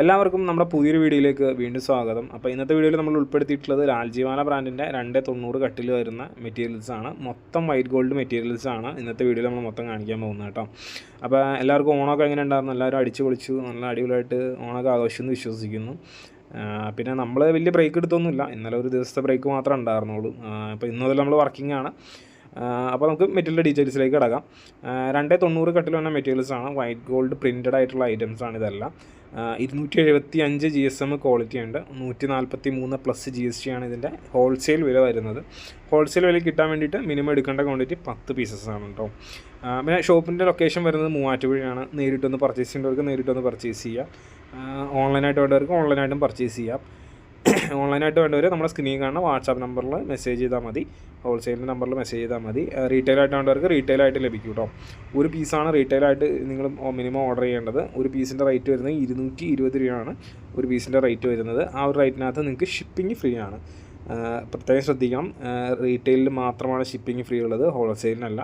എല്ലാവർക്കും നമ്മുടെ പുതിയൊരു വീഡിയോയിലേക്ക് വീണ്ടും സ്വാഗതം. അപ്പോൾ ഇന്നത്തെ വീഡിയോയിൽ നമ്മൾ ഉൾപ്പെടുത്തിയിട്ടുള്ളത് ലാൽജിവാല ബ്രാൻഡിൻ്റെ 290 കട്ടിൽ വരുന്ന മെറ്റീരിയൽസാണ്. മൊത്തം വൈറ്റ് ഗോൾഡ് മെറ്റീരിയൽസാണ് ഇന്നത്തെ വീഡിയോയിൽ നമ്മൾ മൊത്തം കാണിക്കാൻ പോകുന്നത് കേട്ടോ. അപ്പോൾ എല്ലാവർക്കും ഓണമൊക്കെ എങ്ങനെ ഉണ്ടായിരുന്നു? എല്ലാവരും അടിച്ചു പൊളിച്ചു, നല്ല അടിപൊളിയായിട്ട് ഓണമൊക്കെ ആഘോഷിച്ചെന്ന് വിശ്വസിക്കുന്നു. പിന്നെ നമ്മൾ വലിയ ബ്രേക്ക് എടുത്തൊന്നുമില്ല, ഇന്നലെ ഒരു ദിവസത്തെ ബ്രേക്ക് മാത്രമേ ഉണ്ടായിരുന്നുള്ളൂ. അപ്പോൾ ഇന്ന് മുതൽ നമ്മൾ വർക്കിംഗ് ആണ്. അപ്പോൾ നമുക്ക് മെറ്റീരിയൽ ഡീറ്റെയിൽസിലേക്ക് കിടക്കാം. 290 കട്ടിൽ വന്ന മെറ്റീരിയൽസാണ്, വൈറ്റ് ഗോൾഡ് പ്രിൻറ്റഡ് ആയിട്ടുള്ള ഐറ്റംസാണ് ഇതെല്ലാം. 275 GSM ക്വാളിറ്റി ഉണ്ട്. 143 പ്ലസ് GST ആണ് ഇതിൻ്റെ ഹോൾസെയിൽ വില വരുന്നത്. ഹോൾസെയിൽ വില കിട്ടാൻ വേണ്ടിയിട്ട് മിനിമം എടുക്കേണ്ട ക്വാണ്ടിറ്റി 10 പീസസ് ആണ് കേട്ടോ. പിന്നെ ഷോപ്പിൻ്റെ ലൊക്കേഷൻ വരുന്നത് മൂവാറ്റുപുഴയാണ്. നേരിട്ടൊന്ന് പർച്ചേസ് ചെയ്യേണ്ടവർക്ക് നേരിട്ടൊന്ന് പർച്ചേസ് ചെയ്യാം, ഓൺലൈനായിട്ട് വേണ്ടവർക്ക് ഓൺലൈനായിട്ടും പർച്ചേസ് ചെയ്യാം. ഓൺലൈനായിട്ട് വേണ്ടവർ നമ്മുടെ സ്ക്രീനിൽ കാണുന്ന വാട്സാപ്പ് നമ്പറിൽ മെസ്സേജ് ചെയ്താൽ മതി, ഹോൾസെയിലിൻ്റെ നമ്പറിൽ മെസ്സേജ് ചെയ്താൽ മതി. റീറ്റെയിലായിട്ട് വേണ്ടവർക്ക് റീറ്റെയിലായിട്ട് ലഭിക്കും കേട്ടോ. ഒരു പീസാണ് റീറ്റെയിലായിട്ട് നിങ്ങൾ മിനിമം ഓർഡർ ചെയ്യേണ്ടത്. ഒരു പീസിൻ്റെ റേറ്റ് വരുന്നത് 220 രൂപയാണ് ഒരു പീസിൻ്റെ റേറ്റ് വരുന്നത്. ആ ഒരു റേറ്റിനകത്ത് നിങ്ങൾക്ക് ഷിപ്പിംഗ് ഫ്രീ ആണ്. പ്രത്യേകം ശ്രദ്ധിക്കണം, റീറ്റെയിലിൽ മാത്രമാണ് ഷിപ്പിംഗ് ഫ്രീ ഉള്ളത്, ഹോൾസെയിലിനല്ല.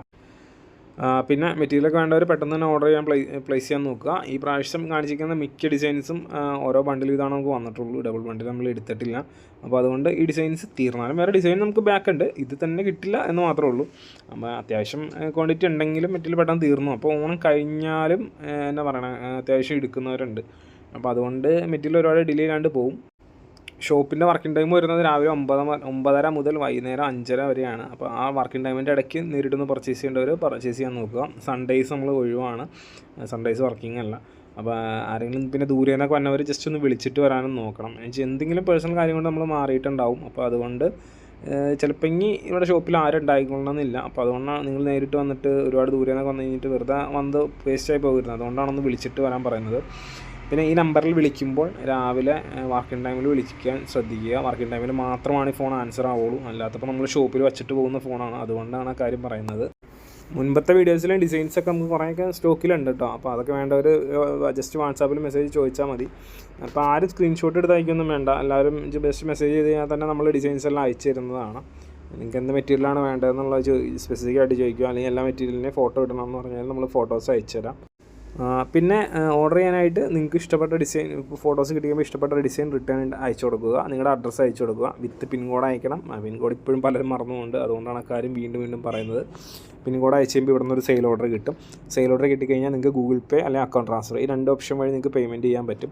പിന്നെ മെറ്റീരിയലൊക്കെ വേണ്ടവർ പെട്ടെന്ന് തന്നെ ഓർഡർ ചെയ്യാൻ പ്ലേസ് ചെയ്യാൻ നോക്കുക. ഈ പ്രാവശ്യം കാണിച്ചിരിക്കുന്ന മിക്ക ഡിസൈൻസും ഓരോ ബണ്ടിൽ ഇതാണ് നമുക്ക് വന്നിട്ടുള്ളൂ, ഡബിൾ ബണ്ടിൽ നമ്മൾ എടുത്തിട്ടില്ല. അപ്പോൾ അതുകൊണ്ട് ഈ ഡിസൈൻസ് തീർന്നാലും വേറെ ഡിസൈൻ നമുക്ക് ബാക്ക് ഉണ്ട്, ഇത് തന്നെ കിട്ടില്ല എന്ന് മാത്രമേ ഉള്ളൂ. അപ്പോൾ അത്യാവശ്യം ക്വാണ്ടിറ്റി ഉണ്ടെങ്കിലും മെറ്റീരിയൽ പെട്ടെന്ന് തീർന്നു. അപ്പോൾ ഓണം കഴിഞ്ഞാലും എന്താ പറയണത്, അത്യാവശ്യം എടുക്കുന്നവരുണ്ട്. അപ്പോൾ അതുകൊണ്ട് മെറ്റീരിയൽ ഒരുപാട് ഡിലേ ഇല്ലാണ്ട് പോകും. ഷോപ്പിൻ്റെ വർക്കിംഗ് ടൈം വരുന്നത് രാവിലെ 9:30 മുതൽ വൈകുന്നേരം 5:30 വരെയാണ്. അപ്പോൾ ആ വർക്കിംഗ് ടൈമിൻ്റെ ഇടയ്ക്ക് നേരിട്ടൊന്ന് പർച്ചേസ് ചെയ്യേണ്ടവർ പർച്ചേസ് ചെയ്യാൻ നോക്കുക. സൺഡേയ്സ് നമ്മൾ ഒഴിവാണ്, സൺഡേയ്സ് വർക്കിംഗ് അല്ല. അപ്പോൾ ആരെങ്കിലും പിന്നെ ദൂരെ നിന്നൊക്കെ വന്നവർ ജസ്റ്റ് ഒന്ന് വിളിച്ചിട്ട് വരാനും നോക്കണം. എന്തെങ്കിലും പേഴ്സണൽ കാര്യം കൊണ്ട് നമ്മൾ മാറിയിട്ടുണ്ടാവും. അപ്പോൾ അതുകൊണ്ട് ചിലപ്പോൾ ഇനി ഇവിടെ ഷോപ്പിൽ ആരും ഉണ്ടായിക്കൊള്ളണമെന്നില്ല. അപ്പോൾ അതുകൊണ്ടാണ് നിങ്ങൾ നേരിട്ട് വന്നിട്ട് ഒരുപാട് ദൂരെ നിന്നൊക്കെ വന്നു കഴിഞ്ഞിട്ട് വെറുതെ വന്ന് വേസ്റ്റായി പോകരുത്. അതുകൊണ്ടാണ് വിളിച്ചിട്ട് വരാൻ പറയുന്നത്. പിന്നെ ഈ നമ്പറിൽ വിളിക്കുമ്പോൾ രാവിലെ വർക്കിംഗ് ടൈമിൽ വിളിക്കാൻ ശ്രദ്ധിക്കുക. വർക്കിംഗ് ടൈമിൽ മാത്രമാണ് ഈ ഫോൺ ആൻസർ ആവുള്ളൂ, അല്ലാത്തപ്പോൾ നമ്മൾ ഷോപ്പിൽ വെച്ചിട്ട് പോകുന്ന ഫോണാണ്. അതുകൊണ്ടാണ് ആ കാര്യം പറയുന്നത്. മുൻപത്തെ വീഡിയോസിലെ ഡിസൈൻസൊക്കെ നമുക്ക് കുറേയൊക്കെ സ്റ്റോക്കിലുണ്ട് കേട്ടോ. അപ്പോൾ അതൊക്കെ വേണ്ടവർ ജസ്റ്റ് വാട്സാപ്പിൽ മെസ്സേജ് ചോദിച്ചാൽ മതി. അപ്പോൾ ആരും സ്ക്രീൻഷോട്ട് എടുത്ത് അയക്കൊന്നും വേണ്ട, എല്ലാവരും ജസ്റ്റ് മെസ്സേജ് ചെയ്ത് കഴിഞ്ഞാൽ തന്നെ നമ്മൾ ഡിസൈൻസ് എല്ലാം അയച്ചു തരുന്നതാണ്. നിങ്ങൾക്ക് എന്ത് മെറ്റീരിയലാണ് വേണ്ടതെന്നുള്ളത് സ്പെസിഫിക് ആയിട്ട് ചോദിക്കുക, അല്ലെങ്കിൽ എല്ലാ മെറ്റീരിയലിനെ ഫോട്ടോ ഇടണമെന്ന് പറഞ്ഞാൽ നമ്മൾ ഫോട്ടോസ് അയച്ചു തരാം. പിന്നെ ഓർഡർ ചെയ്യാനായിട്ട് നിങ്ങൾക്ക് ഇഷ്ടപ്പെട്ട ഡിസൈൻ, ഫോട്ടോസ് കിട്ടിയുമ്പോൾ ഇഷ്ടപ്പെട്ട ഡിസൈൻ റിട്ടേൺ അയച്ചു കൊടുക്കുക, നിങ്ങളുടെ അഡ്രസ്സ് അയച്ചു കൊടുക്കുക, വിത്ത് പിൻ കോഡ് അയക്കണം. പിൻ കോഡ് ഇപ്പോഴും പലരും മറന്നുകൊണ്ട്, അതുകൊണ്ടാണ് ആ കാര്യം വീണ്ടും പറയുന്നത്. പിൻ കോഡ് അയച്ചു കഴിയുമ്പോൾ ഇവിടെ നിന്നൊരു സെയിൽ ഓർഡർ കിട്ടും. സെയിൽ ഓർഡർ കിട്ടിക്കഴിഞ്ഞാൽ നിങ്ങൾക്ക് ഗൂഗിൾ പേ അല്ലെങ്കിൽ അക്കൗണ്ട് ട്രാൻസ്ഫർ, ഈ 2 ഓപ്ഷൻ വഴി നിങ്ങൾക്ക് പേയ്മെൻറ്റ് ചെയ്യാൻ പറ്റും.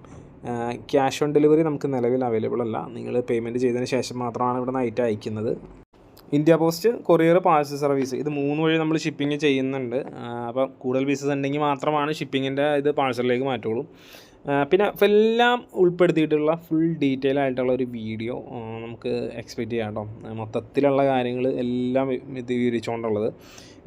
ക്യാഷ് ഓൺ ഡെലിവറി നമുക്ക് നിലവിൽ അവൈലബിൾ അല്ല. നിങ്ങൾ പേയ്മെൻറ്റ് ചെയ്തതിന് ശേഷം മാത്രമാണ് ഇവിടെ നിന്ന് ഐറ്റം അയക്കുന്നത്. India post, courier, parcel service, ഇത് 3 വഴി നമ്മൾ ഷിപ്പിംഗ് ചെയ്യുന്നുണ്ട്. അപ്പോൾ കൂടുതൽ പീസസ് ഉണ്ടെങ്കിൽ മാത്രമാണ് ഷിപ്പിങ്ങിൻ്റെ ഇത് പാഴ്സലിലേക്ക് മാറ്റുള്ളൂ. പിന്നെ എല്ലാം ഉൾപ്പെടുത്തിയിട്ടുള്ള ഫുൾ ഡീറ്റെയിൽ ആയിട്ടുള്ള ഒരു വീഡിയോ നമുക്ക് എക്സ്പെക്റ്റ് ചെയ്യാം കേട്ടോ. മൊത്തത്തിലുള്ള കാര്യങ്ങൾ എല്ലാം ഇത് വിവരിച്ചുകൊണ്ടുള്ളത്.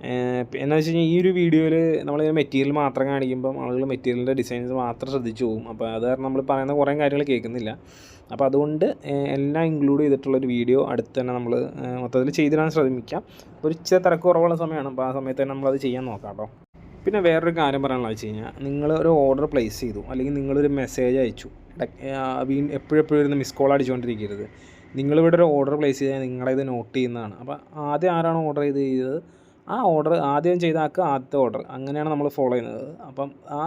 എന്താണെന്ന് വെച്ച് കഴിഞ്ഞാൽ ഈ ഒരു വീഡിയോയിൽ നമ്മൾ മെറ്റീരിയൽ മാത്രം കാണിക്കുമ്പം ആളുകൾ മെറ്റീരിയലിൻ്റെ ഡിസൈൻസ് മാത്രം ശ്രദ്ധിച്ചു പോകും. അപ്പോൾ അത് കാരണം നമ്മൾ പറയുന്ന കുറേ കാര്യങ്ങൾ കേൾക്കുന്നില്ല. അപ്പോൾ അതുകൊണ്ട് എല്ലാം ഇൻക്ലൂഡ് ചെയ്തിട്ടുള്ളൊരു വീഡിയോ അടുത്ത് തന്നെ നമ്മൾ മൊത്തത്തിൽ ചെയ്തിടാൻ ശ്രമിക്കാം. ഒരു ഇച്ചിരി തിരക്ക് കുറവുള്ള സമയമാണ്, അപ്പോൾ ആ സമയത്ത് തന്നെ നമ്മളത് ചെയ്യാൻ നോക്കാം കേട്ടോ. പിന്നെ വേറൊരു കാര്യം പറയാനുള്ളത് വെച്ച് കഴിഞ്ഞാൽ, നിങ്ങളൊരു ഓർഡർ പ്ലേസ് ചെയ്തു, അല്ലെങ്കിൽ നിങ്ങളൊരു മെസ്സേജ് അയച്ചു, എപ്പോഴും ഇരുന്ന് മിസ് കോൾ അടിച്ചുകൊണ്ടിരിക്കരുത്. നിങ്ങളിവിടെ ഒരു ഓർഡർ പ്ലേസ് ചെയ്താൽ നിങ്ങളെ ഇത് നോട്ട് ചെയ്യുന്നതാണ്. അപ്പോൾ ആദ്യം ആരാണോ ഓർഡർ ചെയ്തത് ആ ഓർഡർ ആദ്യം ചെയ്താക്കുക, ആദ്യത്തെ ഓർഡർ, അങ്ങനെയാണ് നമ്മൾ ഫോളോ ചെയ്യുന്നത്. അപ്പം ആ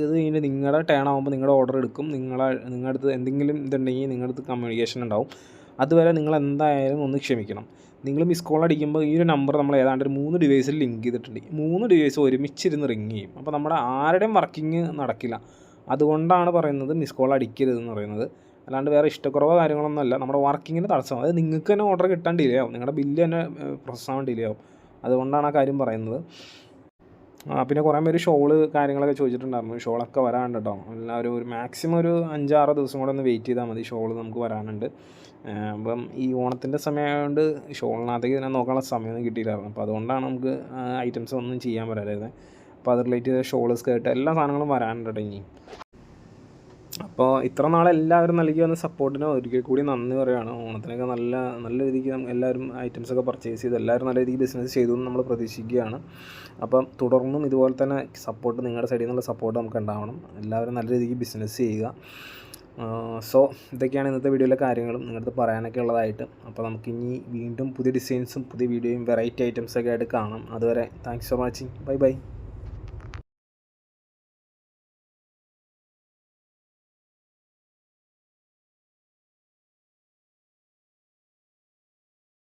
ഇത് കഴിഞ്ഞ് നിങ്ങളുടെ ടേൺ ആകുമ്പോൾ നിങ്ങളുടെ ഓർഡർ എടുക്കും. നിങ്ങളുടെ അടുത്ത് എന്തെങ്കിലും ഇതുണ്ടെങ്കിൽ നിങ്ങളുടെ അടുത്ത് കമ്മ്യൂണിക്കേഷൻ ഉണ്ടാവും. അതുവരെ നിങ്ങൾ എന്തായാലും ഒന്ന് ക്ഷമിക്കണം. നിങ്ങൾ മിസ് കോൾ അടിക്കുമ്പോൾ ഈ ഒരു നമ്പർ നമ്മൾ ഏതാണ്ട് ഒരു 3 ഡിവൈസിൽ ലിങ്ക് ചെയ്തിട്ടുണ്ട്. 3 ഡിവൈസ് ഒരുമിച്ചിരുന്ന് റിങ് ചെയ്യും. അപ്പോൾ നമ്മുടെ ആരുടെയും വർക്കിംഗ് നടക്കില്ല. അതുകൊണ്ടാണ് പറയുന്നത് മിസ് കോൾ അടിക്കരുതെന്ന് പറയുന്നത്. അല്ലാണ്ട് വേറെ ഇഷ്ടക്കുറവോ കാര്യങ്ങളൊന്നും അല്ല, നമ്മുടെ വർക്കിങ്ങിന് തടസ്സം. അതായത് നിങ്ങൾക്ക് തന്നെ ഓർഡർ കിട്ടാൻ ഡിലേ ആവും, നിങ്ങളുടെ ബില്ല് തന്നെ പ്രോസസ് ആവാൻ ഡിലേ ആവും. അതുകൊണ്ടാണ് ആ കാര്യം പറയുന്നത്. പിന്നെ കുറേ പേര് ഷോള് കാര്യങ്ങളൊക്കെ ചോദിച്ചിട്ടുണ്ടായിരുന്നു. ഷോളൊക്കെ വരാനുണ്ട് കേട്ടോ. എല്ലാവരും ഒരു മാക്സിമം ഒരു 5-6 ദിവസം കൂടെ ഒന്ന് വെയിറ്റ് ചെയ്താൽ മതി, ഷോള് നമുക്ക് വരാനുണ്ട്. അപ്പം ഈ ഓണത്തിൻ്റെ സമയമായതുകൊണ്ട് ഷോളിനകത്തേക്ക് ഇതിനെ നോക്കാനുള്ള സമയമൊന്നും കിട്ടിയില്ലായിരുന്നു. അപ്പോൾ അതുകൊണ്ടാണ് നമുക്ക് ഐറ്റംസ് ഒന്നും ചെയ്യാൻ പറ്റാതിരുന്നത്. അപ്പോൾ അത് റിലേറ്റ് ചെയ്ത ഷോള്, സ്കേർട്ട്, എല്ലാ സാധനങ്ങളും വരാനുണ്ട് കേട്ടോ ഇനി. അപ്പോൾ ഇത്ര നാളെല്ലാവരും നൽകി വന്ന സപ്പോർട്ടിന് ഒരിക്കൽ കൂടി നന്ദി പറയുകയാണ്. ഓണത്തിനൊക്കെ നല്ല രീതിക്ക് എല്ലാവരും ഐറ്റംസൊക്കെ പർച്ചേസ് ചെയ്ത് എല്ലാവരും നല്ല രീതിക്ക് ബിസിനസ് ചെയ്തു എന്ന് നമ്മൾ പ്രതീക്ഷിക്കുകയാണ്. അപ്പം തുടർന്നും ഇതുപോലെ തന്നെ സപ്പോർട്ട്, നിങ്ങളുടെ സൈഡിൽ നിന്നുള്ള സപ്പോർട്ട് നമുക്ക് ഉണ്ടാവണം. എല്ലാവരും നല്ല രീതിക്ക് ബിസിനസ് ചെയ്യുക. സോ ഇതൊക്കെയാണ് ഇന്നത്തെ വീഡിയോയിലെ കാര്യങ്ങളും നിങ്ങളുടെ പറയാനൊക്കെ ഉള്ളതായിട്ട്. അപ്പോൾ നമുക്കിനി വീണ്ടും പുതിയ ഡിസൈൻസും പുതിയ വീഡിയോയും വെറൈറ്റി ഐറ്റംസൊക്കെ ആയിട്ട് കാണാം. അതുവരെ താങ്ക്സ് ഫോർ വാച്ചിങ്. ബൈ.